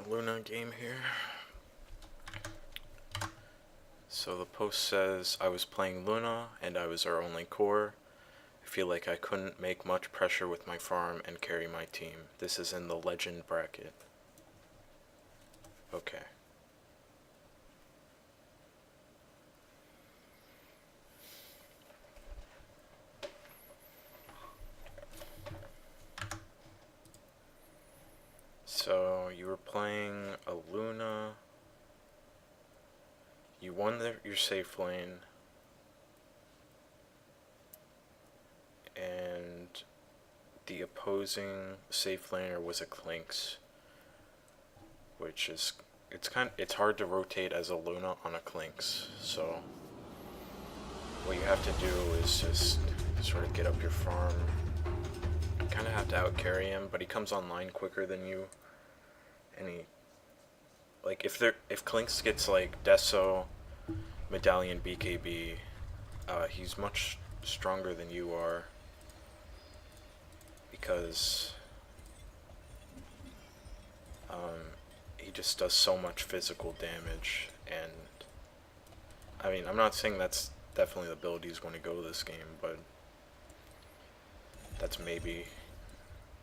Luna game here. So the post says, I was playing Luna and I was our only core. I feel like I couldn't make much pressure with my farm and carry my team. This is in the legend bracket. Okay. So you were playing a Luna. You won your safe lane. And the opposing safe laner was a Clinks, which is it's hard to rotate as a Luna on a Clinks. So what you have to do is just sort of get up your farm. You kind of have to out carry him, but he comes online quicker than you. And he, like, if Clinks gets like Deso, Medallion, BKB, he's much stronger than you are, because he just does so much physical damage. And I mean, I'm not saying that's definitely the build he's going to go this game, but that's maybe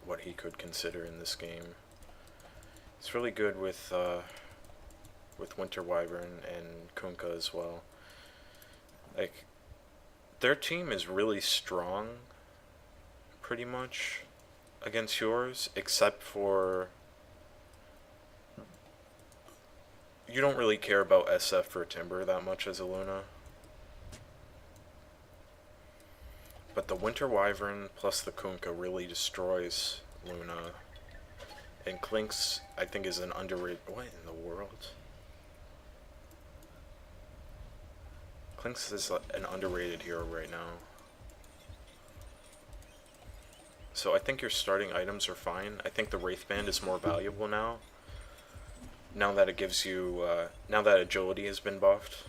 what he could consider in this game. It's really good with Winter Wyvern and Kunkka as well. Like, their team is really strong, pretty much, against yours, except for you don't really care about SF for Timber that much as a Luna. But the Winter Wyvern plus the Kunkka really destroys Luna. And Clinks, I think, is an underrated... What in the world? Clinks is an underrated hero right now. So I think your starting items are fine. I think the Wraith Band is more valuable now. Now that it gives you... now that agility has been buffed.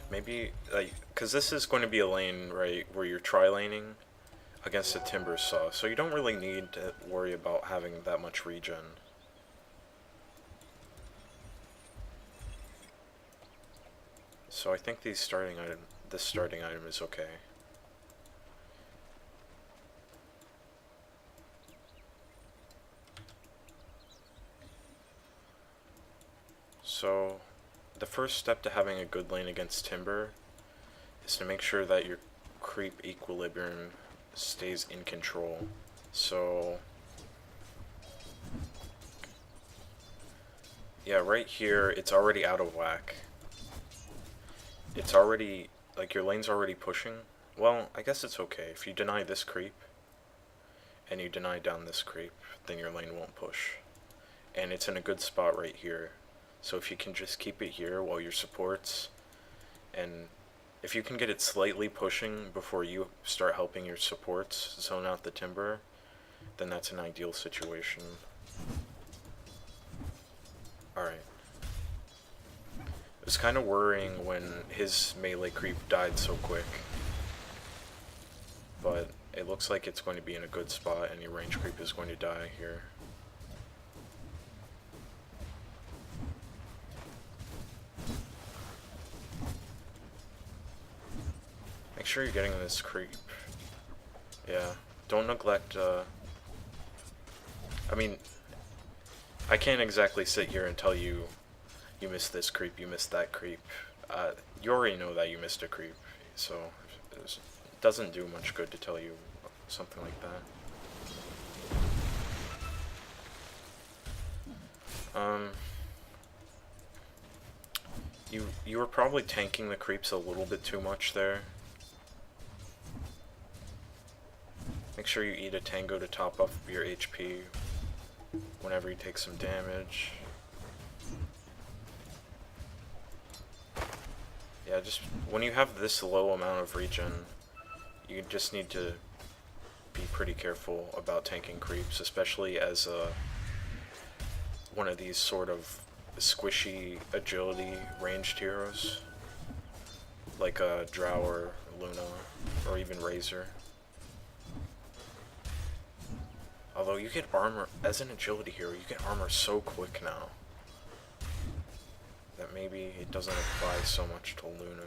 Maybe, like, because this is going to be a lane, right, where you're tri-laning against a Timber Saw, so you don't really need to worry about having that much regen. So I think this starting item is okay. So the first step to having a good lane against Timber is to make sure that your creep equilibrium stays in control. So yeah, right here it's already out of whack. It's already, like, your lane's already pushing. Well, I guess it's okay. If you deny this creep and you deny down this creep, then your lane won't push. And it's in a good spot right here. So if you can just keep it here while your supports, and if you can get it slightly pushing before you start helping your supports zone out the Timber, then that's an ideal situation. Alright. It was kind of worrying when his melee creep died so quick, but it looks like it's going to be in a good spot and your range creep is going to die here. Make sure you're getting this creep. Yeah, don't neglect, I mean, I can't exactly sit here and tell you, you missed this creep, you missed that creep. You already know that you missed a creep, so it doesn't do much good to tell you something like that. You were probably tanking the creeps a little bit too much there. Make sure you eat a tango to top up your HP whenever you take some damage. Yeah, just when you have this low amount of regen, you just need to be pretty careful about tanking creeps, especially as one of these sort of squishy agility ranged heroes, like Drow or Luna, or even Razor. Although you get armor, as an agility hero, you get armor so quick now that maybe it doesn't apply so much to Luna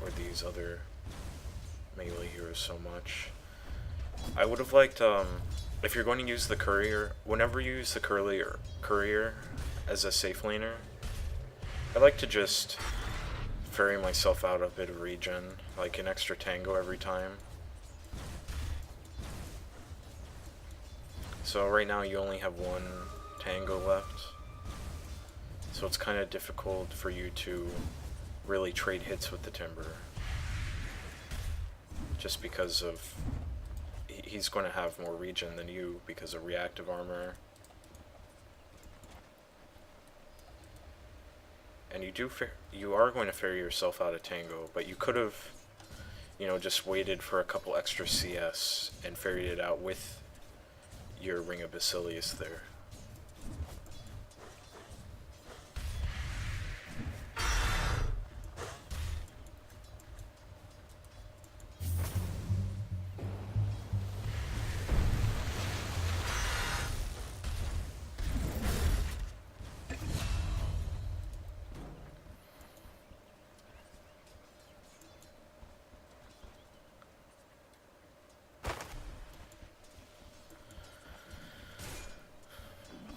or these other melee heroes so much. I would have liked, if you're going to use the courier, whenever you use the courier as a safe laner, I like to just ferry myself out a bit of regen, like an extra tango every time. So right now you only have one tango left, so it's kind of difficult for you to really trade hits with the Timber, just because of he's going to have more regen than you because of reactive armor. And you are going to ferry yourself out of tango, but you could have, you know, just waited for a couple extra CS and ferried it out with your Ring of Basilius there.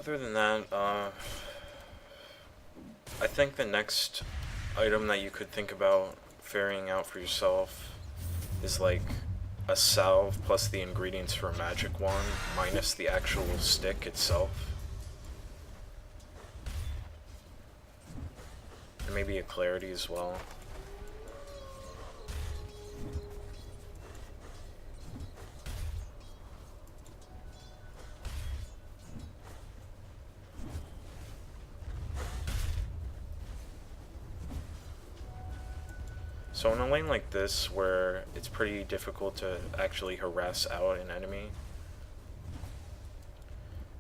Other than that, I think the next item that you could think about ferrying out for yourself is like a salve plus the ingredients for a magic wand minus the actual stick itself. And maybe a clarity as well. So in a lane like this, where it's pretty difficult to actually harass out an enemy,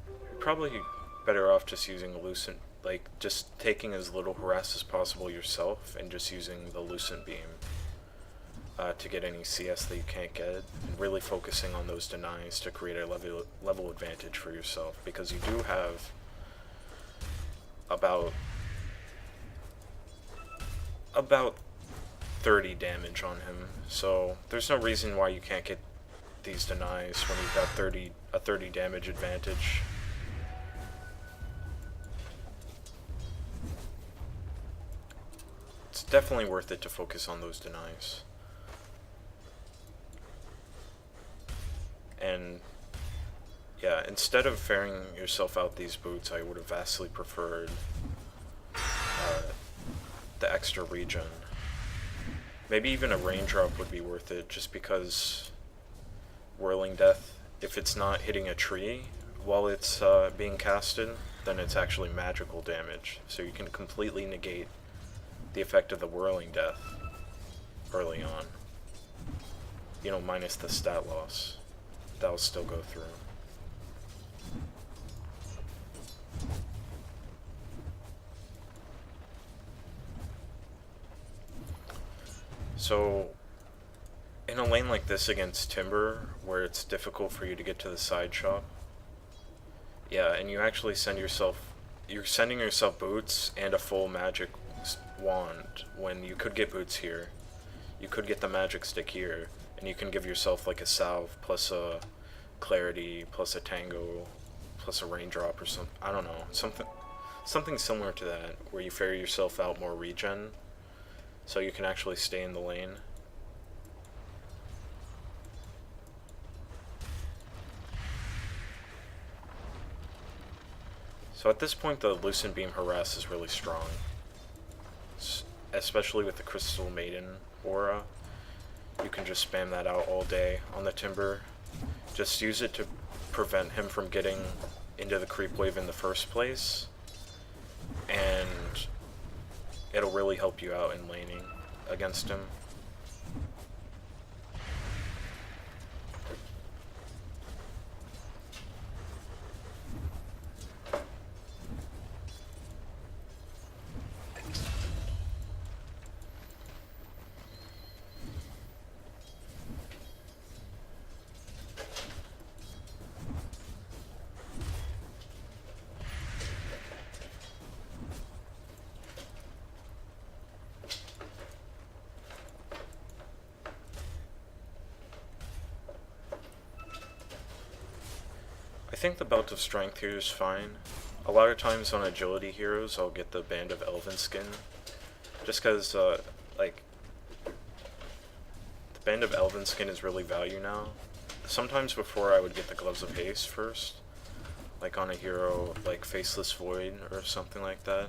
you're probably better off just using Lucent, like just taking as little harass as possible yourself and just using the Lucent Beam to get any CS that you can't get, and really focusing on those denies to create a level advantage for yourself, because you do have about 30 damage on him, so there's no reason why you can't get these denies when you've got a 30 damage advantage. It's definitely worth it to focus on those denies. And yeah, instead of ferrying yourself out these boots, I would have vastly preferred the extra regen. Maybe even a raindrop would be worth it, just because Whirling Death, if it's not hitting a tree while it's being casted, then it's actually magical damage. So you can completely negate the effect of the Whirling Death early on. You know, minus the stat loss. That'll still go through. So, in a lane like this against Timber, where it's difficult for you to get to the side shop, yeah, and you actually you're sending yourself boots and a full magic wand, when you could get boots here, you could get the magic stick here, and you can give yourself like a salve, plus a clarity, plus a tango, plus a raindrop or something, I don't know, something similar to that, where you ferry yourself out more regen, so you can actually stay in the lane. So at this point, the Lucent Beam Harass is really strong, especially with the Crystal Maiden aura. You can just spam that out all day on the Timber. Just use it to prevent him from getting into the creep wave in the first place, and it'll really help you out in laning against him. think the Belt of Strength here is fine. A lot of times on agility heroes, I'll get the Band of Elven Skin, just because, like, the Band of Elven Skin is really value now. Sometimes before I would get the Gloves of Haste first, like on a hero like Faceless Void or something like that,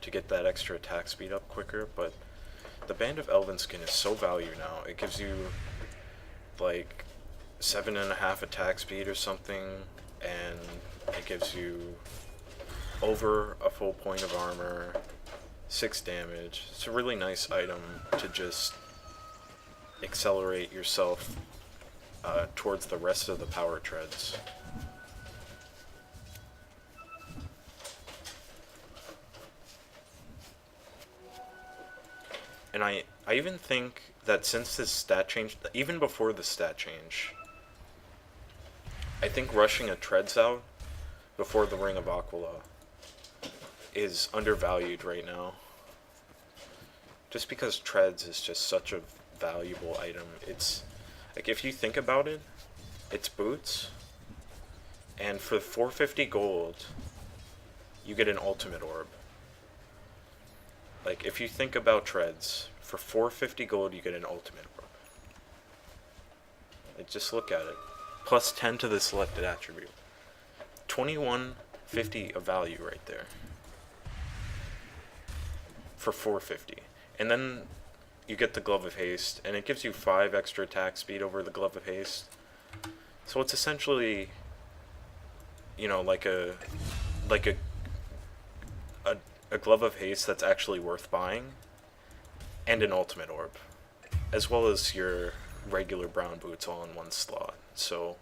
to get that extra attack speed up quicker, but the Band of Elven Skin is so value now. It gives you like 7.5 attack speed or something, and it gives you over a full point of armor, 6 damage. It's a really nice item to just accelerate yourself towards the rest of the power treads. And I even think that since this stat change, even before the stat change, I think rushing a treads out before the Ring of Aquila is undervalued right now. Just because treads is just such a valuable item. It's like, if you think about it, it's boots, and for 450 gold, you get an ultimate orb. Like, if you think about treads, for 450 gold, you get an ultimate orb. Like, just look at it. Plus 10 to the selected attribute. 2150 of value right there. For 450. And then you get the Glove of Haste, and it gives you 5 extra attack speed over the Glove of Haste. So it's essentially, you know, like a Glove of Haste that's actually worth buying, and an ultimate orb, as well as your regular brown boots all in one slot. So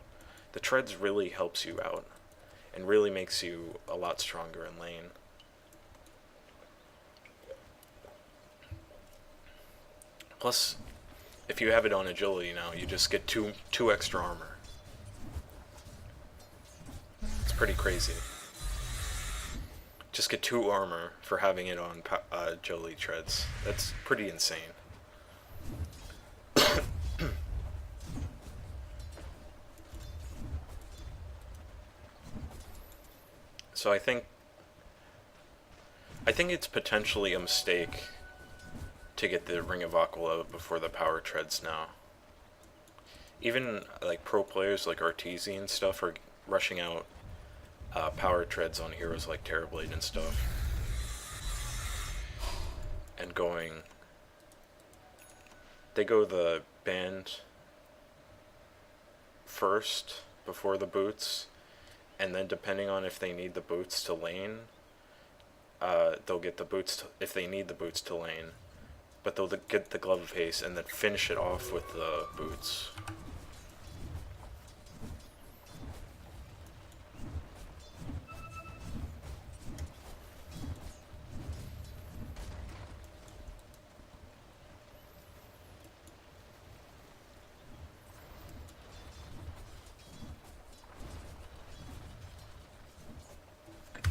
the treads really helps you out, and really makes you a lot stronger in lane. Plus, if you have it on agility now, you just get two extra armor. It's pretty crazy. Just get 2 armor for having it on agility treads. That's pretty insane. So I think it's potentially a mistake to get the Ring of Aquila before the power treads now. Even like pro players like Arteezy and stuff are rushing out power treads on heroes like Terrorblade and stuff, and they go the band first before the boots, and then depending on if they need the boots to lane, they'll get the boots if they need the boots to lane, but they'll get the Glove of Haste and then finish it off with the boots.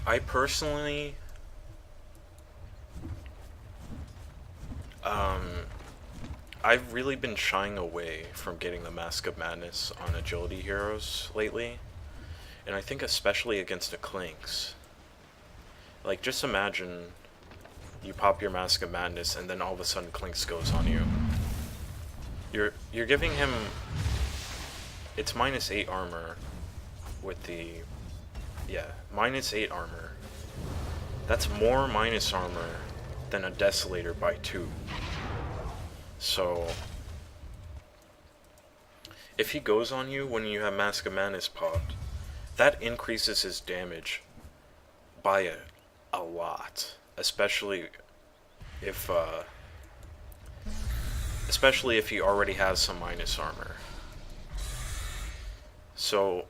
I personally, I've really been shying away from getting the Mask of Madness on agility heroes lately, and I think especially against a Clinks. Like, just imagine you pop your Mask of Madness and then all of a sudden Clinks goes on you. You're giving him, it's -8 armor with the, yeah, -8 armor. That's more minus armor than a Desolator by 2. So if he goes on you when you have Mask of Madness popped, that increases his damage by a lot, especially if he already has some minus armor. So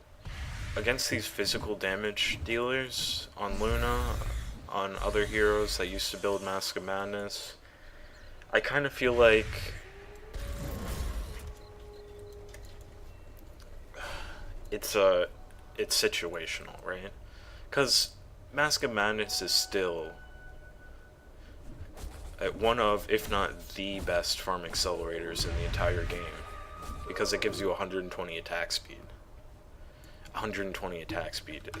against these physical damage dealers on Luna, on other heroes that used to build Mask of Madness, I kind of feel like it's situational, right? Because Mask of Madness is still one of, if not the best farm accelerators in the entire game, because it gives you 120 attack speed. 120 attack speed.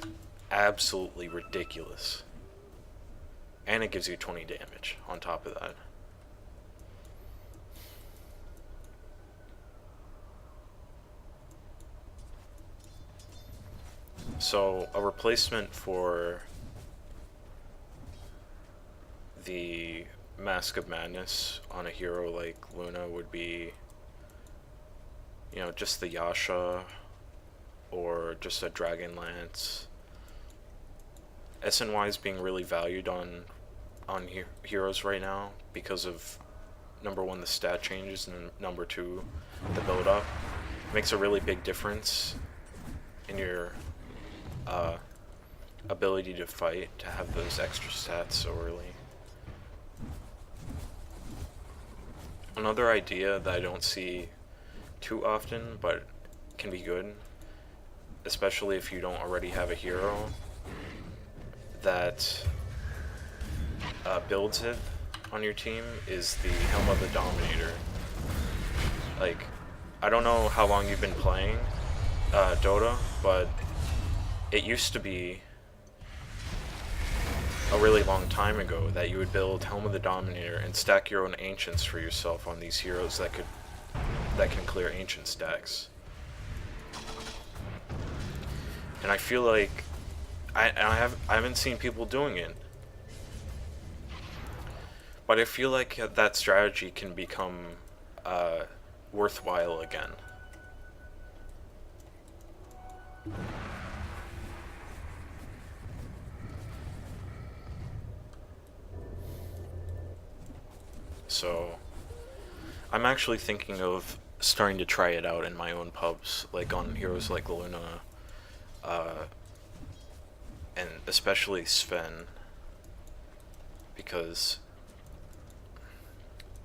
Absolutely ridiculous. And it gives you 20 damage on top of that. So, a replacement for the Mask of Madness on a hero like Luna would be, you know, just the Yasha or just a Dragon Lance. SNY is being really valued on heroes right now because of number one, the stat changes, and number two, the build up. It makes a really big difference in your ability to fight, to have those extra stats so early. Another idea that I don't see too often, but can be good, especially if you don't already have a hero that builds it on your team, is the Helm of the Dominator. Like, I don't know how long you've been playing Dota, but it used to be a really long time ago that you would build Helm of the Dominator and stack your own ancients for yourself on these heroes that can clear ancient stacks. And I feel like I haven't seen people doing it, but I feel like that strategy can become worthwhile again. So, I'm actually thinking of starting to try it out in my own pubs, like on heroes like Luna, and especially Sven, because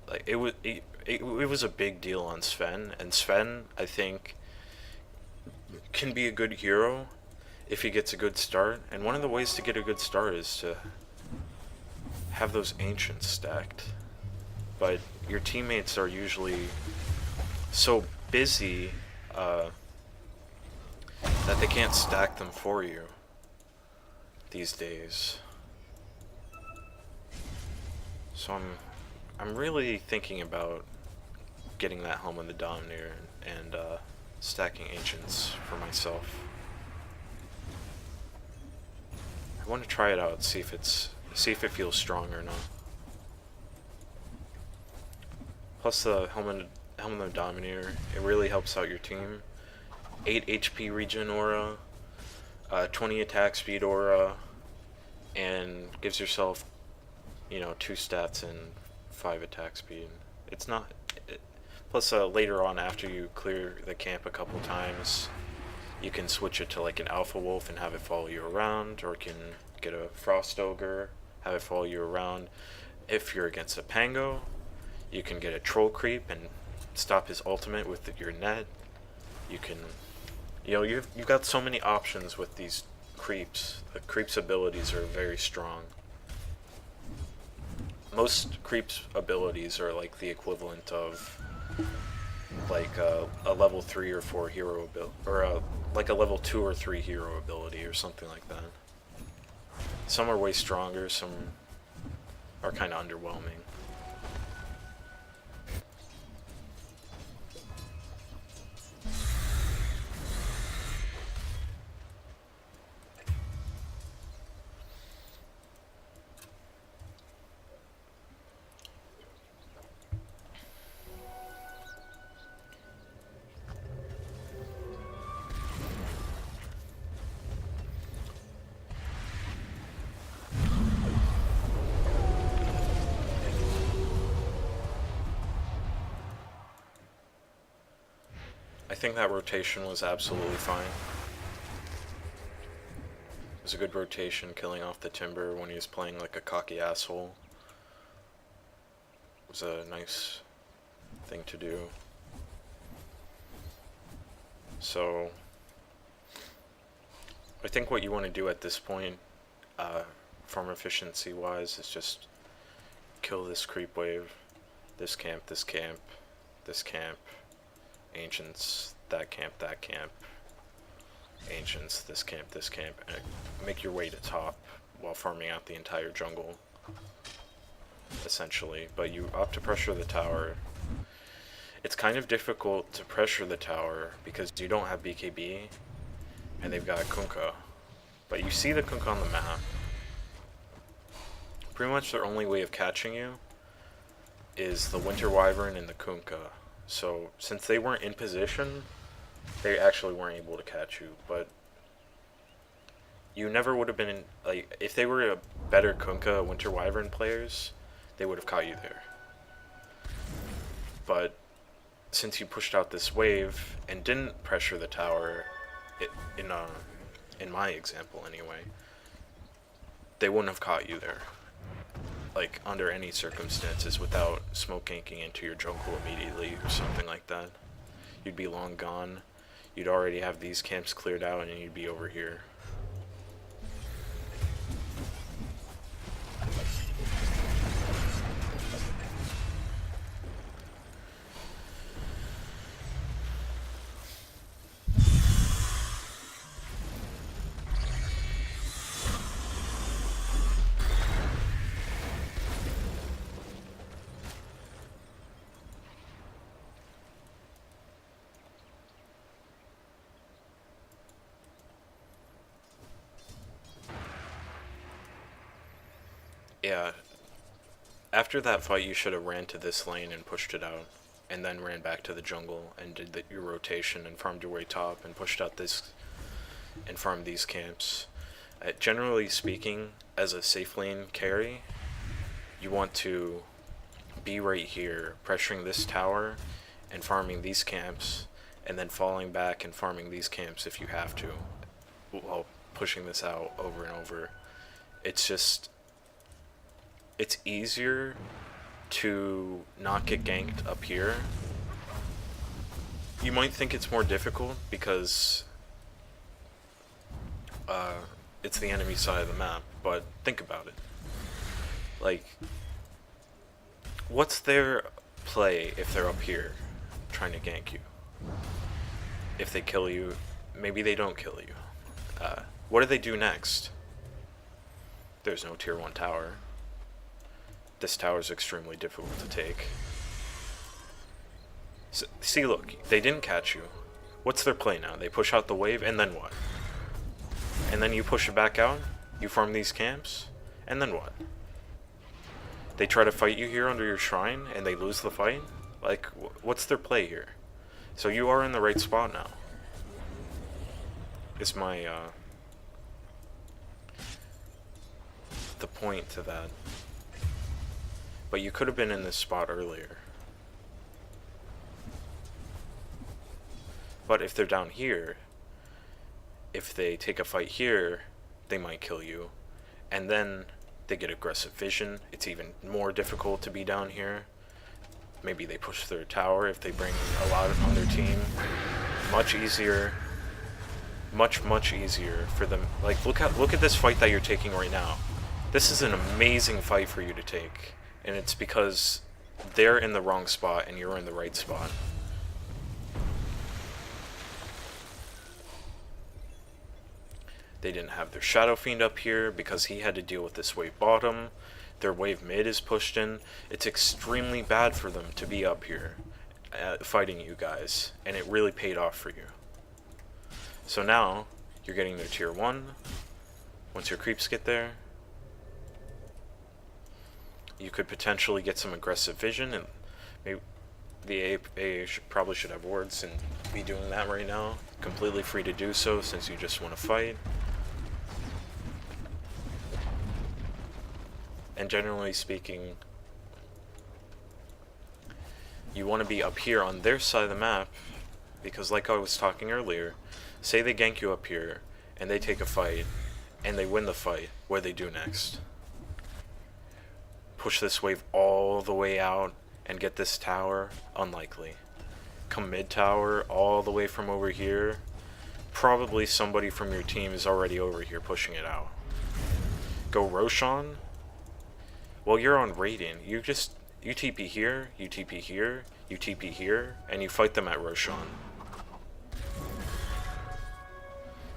like it was a big deal on Sven, and Sven, I think, can be a good hero if he gets a good start, and one of the ways to get a good start is to have those ancients stacked. But your teammates are usually so busy that they can't stack them for you these days. So I'm really thinking about getting that Helm of the Dominator and stacking ancients for myself. I want to try it out, see if it feels strong or not. Plus the Helm of the Dominator, it really helps out your team. 8 HP regen aura, 20 attack speed aura, and gives yourself, you know, 2 stats and 5 attack speed. It's not... plus later on, after you clear the camp a couple times, you can switch it to like an Alpha Wolf and have it follow you around, or you can get a Frost Ogre, have it follow you around. If you're against a Pango, you can get a Troll Creep and stop his ultimate with your net. You can, you know, you've got so many options with these creeps. The creeps' abilities are very strong. Most creeps' abilities are like the equivalent of like a level 3 or 4 hero ability, or like a level 2 or 3 hero ability or something like that. Some are way stronger, some are kind of underwhelming. I think that rotation was absolutely fine. It was a good rotation, killing off the Timber when he was playing like a cocky asshole. It was a nice thing to do. So, I think what you want to do at this point, farm efficiency wise, is just kill this creep wave, this camp, this camp, this camp, ancients, that camp, ancients, this camp, and make your way to top while farming out the entire jungle, essentially. But you opt to pressure the tower. It's kind of difficult to pressure the tower because you don't have BKB, and they've got Kunkka. But you see the Kunkka on the map. Pretty much their only way of catching you is the Winter Wyvern and the Kunkka. So since they weren't in position, they actually weren't able to catch you. But you never would have been in, like, if they were a better Kunkka Winter Wyvern players, they would have caught you there. But since you pushed out this wave and didn't pressure the tower, in my example anyway, they wouldn't have caught you there, like, under any circumstances, without smoke ganking into your jungle immediately or something like that. You'd be long gone. You'd already have these camps cleared out and you'd be over here. Yeah, after that fight you should have ran to this lane and pushed it out, and then ran back to the jungle and did your rotation and farmed your way top and pushed out this and farmed these camps. Generally speaking, as a safe lane carry, you want to be right here, pressuring this tower and farming these camps, and then falling back and farming these camps if you have to, while pushing this out over and over. It's easier to not get ganked up here. You might think it's more difficult because it's the enemy side of the map, but think about it. Like, what's their play if they're up here trying to gank you? If they kill you, maybe they don't kill you. What do they do next? There's no tier 1 tower. This tower is extremely difficult to take. So, see, look, they didn't catch you. What's their play now? They push out the wave, and then what? And then you push it back out, you farm these camps, and then what? They try to fight you here under your shrine, and they lose the fight? Like, what's their play here? So you are in the right spot now. Is my, the point to that. But you could have been in this spot earlier. But if they're down here, if they take a fight here, they might kill you. And then they get aggressive vision. It's even more difficult to be down here. Maybe they push their tower if they bring a lot on their team. Much easier. Much easier for them. Like, look at this fight that you're taking right now. This is an amazing fight for you to take. And it's because they're in the wrong spot and you're in the right spot. They didn't have their Shadow Fiend up here because he had to deal with this wave bottom. Their wave mid is pushed in. It's extremely bad for them to be up here fighting you guys. And it really paid off for you. So now, you're getting their tier 1. Once your creeps get there, you could potentially get some aggressive vision, and maybe the AA probably should have wards and be doing that right now. Completely free to do so since you just want to fight. And generally speaking, you want to be up here on their side of the map, because like I was talking earlier, say they gank you up here, and they take a fight, and they win the fight, what do they do next? Push this wave all the way out and get this tower? Unlikely. Come mid tower all the way from over here? Probably somebody from your team is already over here pushing it out. Go Roshan? Well, you're on Radiant. You TP here, you TP here, you TP here, and you fight them at Roshan.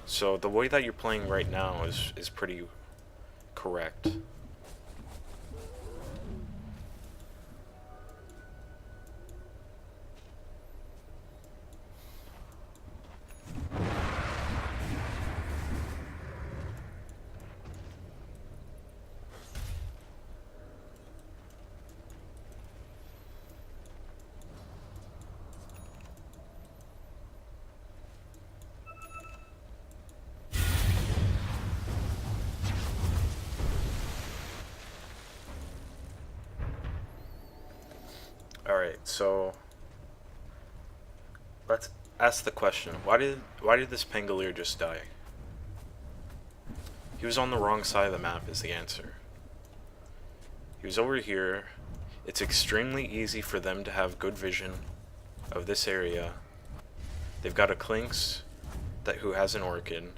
So the way that you're playing right now is pretty correct. Alright, so let's ask the question. Why did this Pangolier just die? He was on the wrong side of the map is the answer. He was over here. It's extremely easy for them to have good vision of this area. They've got a Clinks who has an Orchid.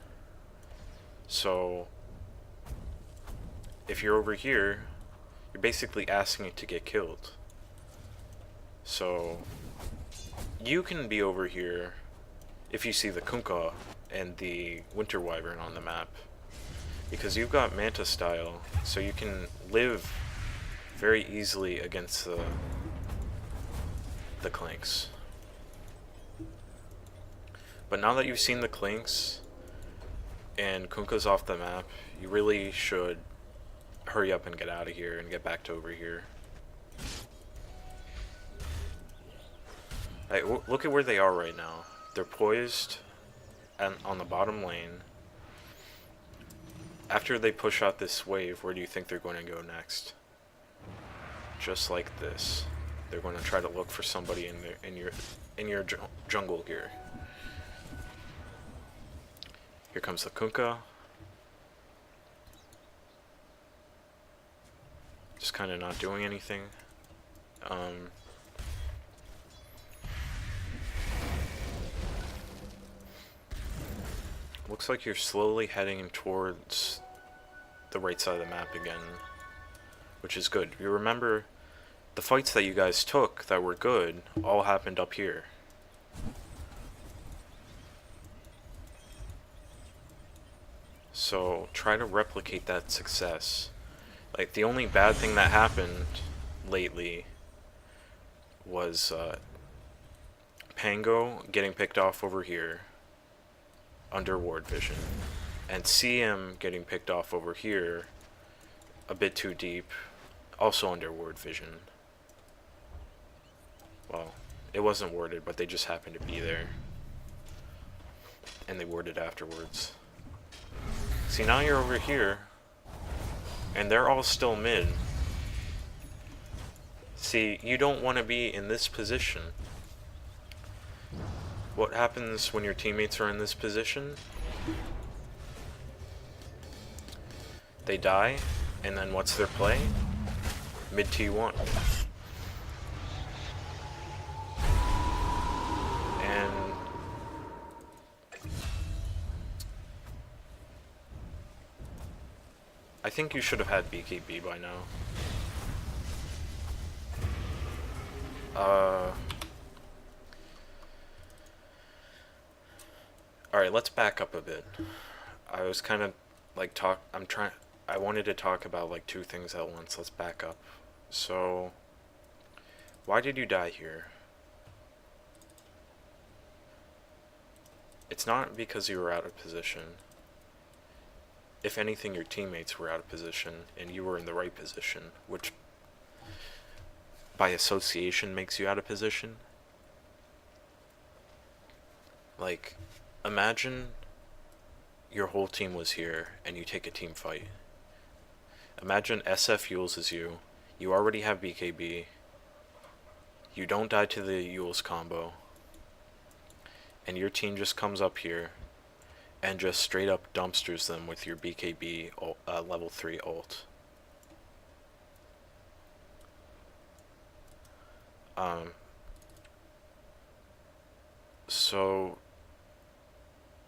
So if you're over here, you're basically asking it to get killed. So you can be over here if you see the Kunkka and the Winter Wyvern on the map, because you've got Manta style, so you can live very easily against the Clinks. But now that you've seen the Clinks and Kunkka's off the map, you really should hurry up and get out of here and get back to over here. Look at where they are right now. They're poised on the bottom lane. After they push out this wave, where do you think they're going to go next? Just like this. They're going to try to look for somebody in your jungle here. Here comes the Kunkka. Just kind of not doing anything. Looks like you're slowly heading towards the right side of the map again, which is good. You remember the fights that you guys took that were good all happened up here. So try to replicate that success. Like, the only bad thing that happened lately was Pango getting picked off over here under ward vision, and CM getting picked off over here a bit too deep, also under ward vision. Well, it wasn't warded, but they just happened to be there, and they warded afterwards. See, now you're over here, and they're all still mid. See, you don't want to be in this position. What happens when your teammates are in this position? They die, and then what's their play? Mid T1. And I think you should have had BKB by now. Alright, let's back up a bit. I was kind of like I wanted to talk about like two things at once. Let's back up. So, why did you die here? It's not because you were out of position. If anything, your teammates were out of position and you were in the right position, which by association makes you out of position. Like, imagine your whole team was here and you take a team fight. Imagine SF Yules is you. You already have BKB. You don't die to the Yules combo. And your team just comes up here and just straight up dumpsters them with your BKB level 3 ult. So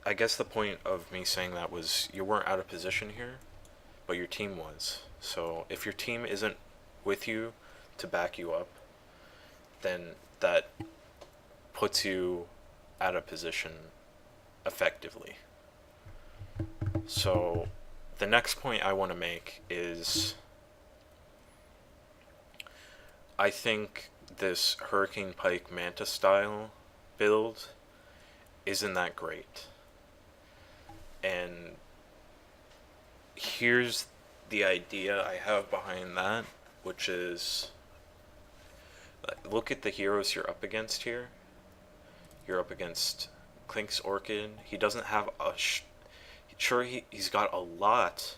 I guess the point of me saying that was you weren't out of position here, but your team was. So if your team isn't with you to back you up, then that puts you out of position effectively. So, the next point I want to make is I think this Hurricane Pike Manta style build isn't that great. And here's the idea I have behind that, which is look at the heroes you're up against here. You're up against Clink's Orchid. He doesn't have a. Sure, he's got a lot.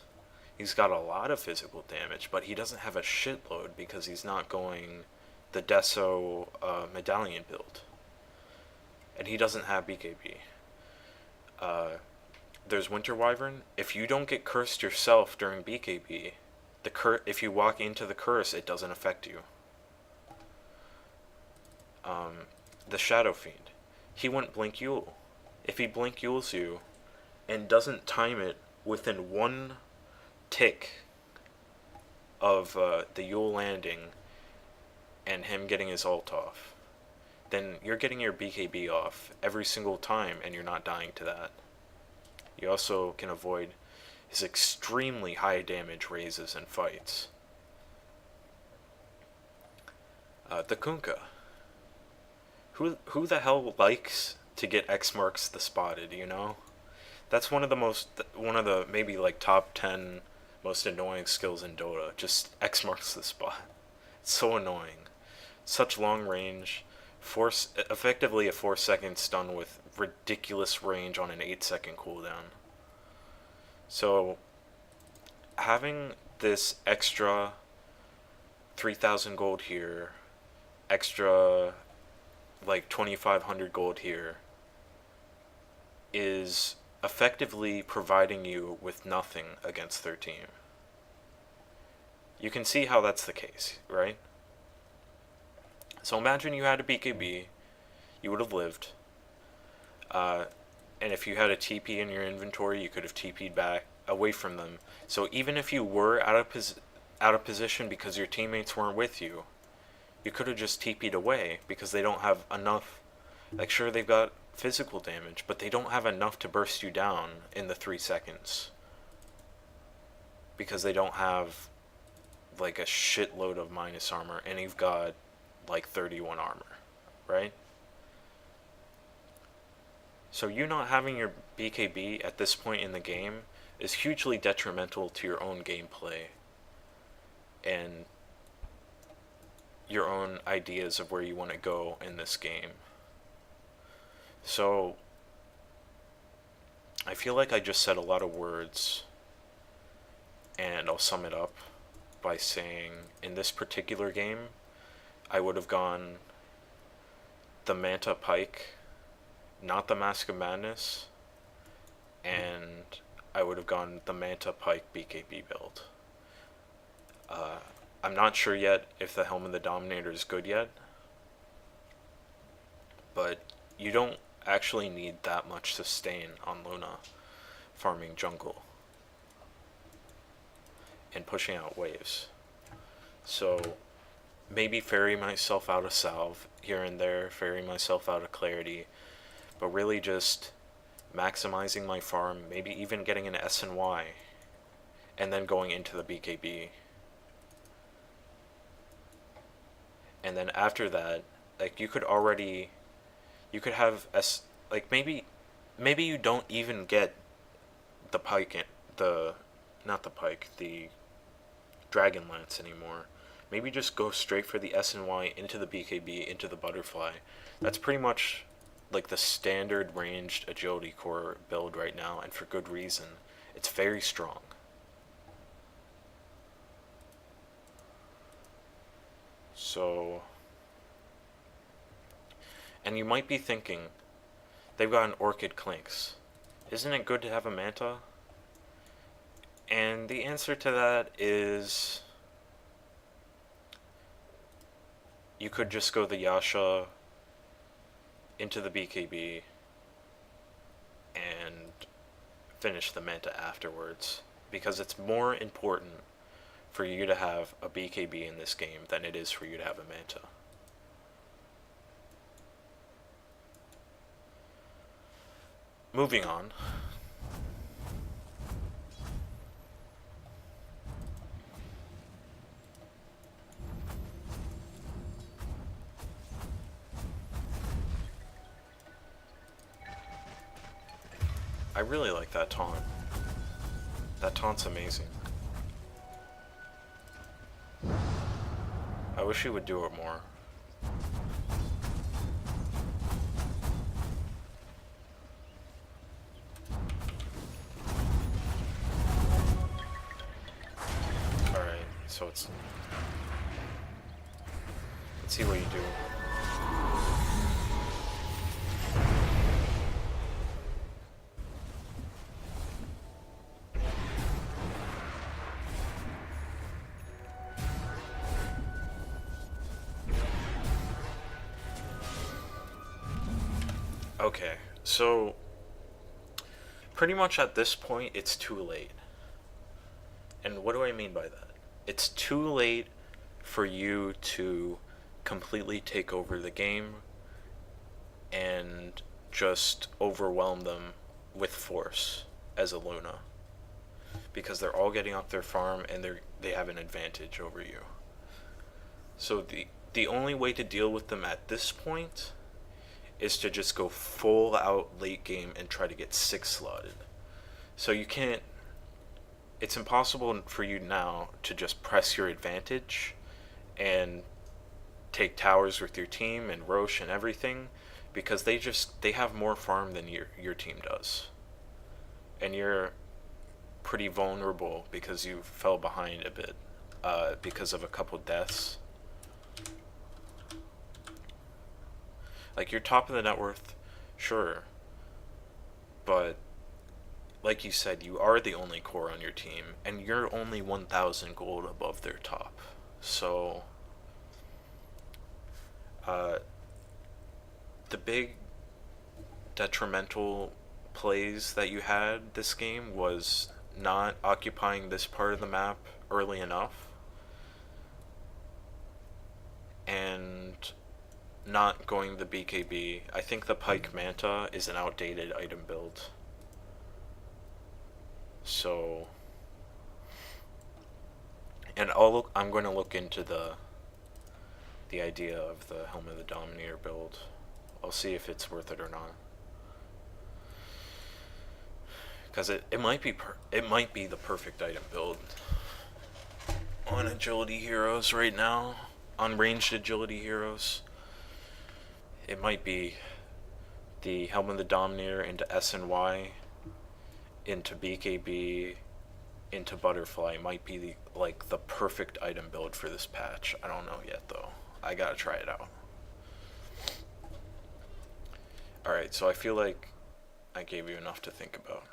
He's got a lot of physical damage, but he doesn't have a shitload because he's not going the Deso medallion build. And he doesn't have BKB. There's Winter Wyvern. If you don't get cursed yourself during BKB, if you walk into the curse, it doesn't affect you. The Shadow Fiend. He wouldn't Blink Yule. If he Blink Yules you and doesn't time it within one tick of the Yule landing and him getting his ult off, then you're getting your BKB off every single time and you're not dying to that. You also can avoid his extremely high damage raises in fights. The Kunkka. Who the hell likes to get X marks the spotted, you know? That's one of the maybe like top 10 most annoying skills in Dota. Just X marks the spot. It's so annoying. Such long range. Effectively a 4-second stun with ridiculous range on an 8-second cooldown. So, having this extra 3,000 gold here, extra like 2,500 gold here, is effectively providing you with nothing against their team. You can see how that's the case, right? So imagine you had a BKB, you would have lived, and if you had a TP in your inventory, you could have TP'd back away from them. So even if you were out of position because your teammates weren't with you, you could have just TP'd away because they don't have enough. Like, sure, they've got physical damage, but they don't have enough to burst you down in the 3 seconds because they don't have like a shitload of minus armor, and you've got like 31 armor, right? So you not having your BKB at this point in the game is hugely detrimental to your own gameplay and your own ideas of where you want to go in this game. So I feel like I just said a lot of words, and I'll sum it up by saying in this particular game I would have gone the Manta Pike, not the Mask of Madness, and I would have gone the Manta Pike BKB build. I'm not sure yet if the Helm of the Dominator is good yet, but you don't actually need that much sustain on Luna farming jungle and pushing out waves. So maybe ferry myself out of salve here and there, ferry myself out of clarity, but really just maximizing my farm, maybe even getting an SNY, and then going into the BKB. And then after that, like, you could have maybe you don't even get the pike, the dragon lance anymore. Maybe just go straight for the SNY into the BKB, into the butterfly. That's pretty much like the standard ranged agility core build right now, and for good reason. It's very strong. So, and you might be thinking, they've got an Orchid Clinks. Isn't it good to have a Manta? And the answer to that is, you could just go the Yasha into the BKB and finish the Manta afterwards, because it's more important for you to have a BKB in this game than it is for you to have a Manta. Moving on. I really like that taunt. That taunt's amazing. I wish he would do it more. Alright, so let's see what you do. Okay, so pretty much at this point it's too late. And what do I mean by that? It's too late for you to completely take over the game and just overwhelm them with force as a Luna. Because they're all getting up their farm and they have an advantage over you. So the only way to deal with them at this point is to just go full out late game and try to get 6 slotted. So you can't, it's impossible for you now to just press your advantage and take towers with your team and Roche and everything, because they have more farm than your team does. And you're pretty vulnerable because you fell behind a bit because of a couple deaths. Like, you're top of the net worth, sure, but like you said, you are the only core on your team, and you're only 1,000 gold above their top. So, the big detrimental plays that you had this game was not occupying this part of the map early enough, and not going the BKB. I think the Pike Manta is an outdated item build. So, and I'm going to look into the idea of the Helmet of the Dominator build. I'll see if it's worth it or not. Because it might be the perfect item build on agility heroes right now, on ranged agility heroes. It might be the Helmet of the Dominator into SNY, into BKB, into Butterfly. Might be the perfect item build for this patch. I don't know yet though. I gotta try it out. Alright, so I feel like I gave you enough to think about.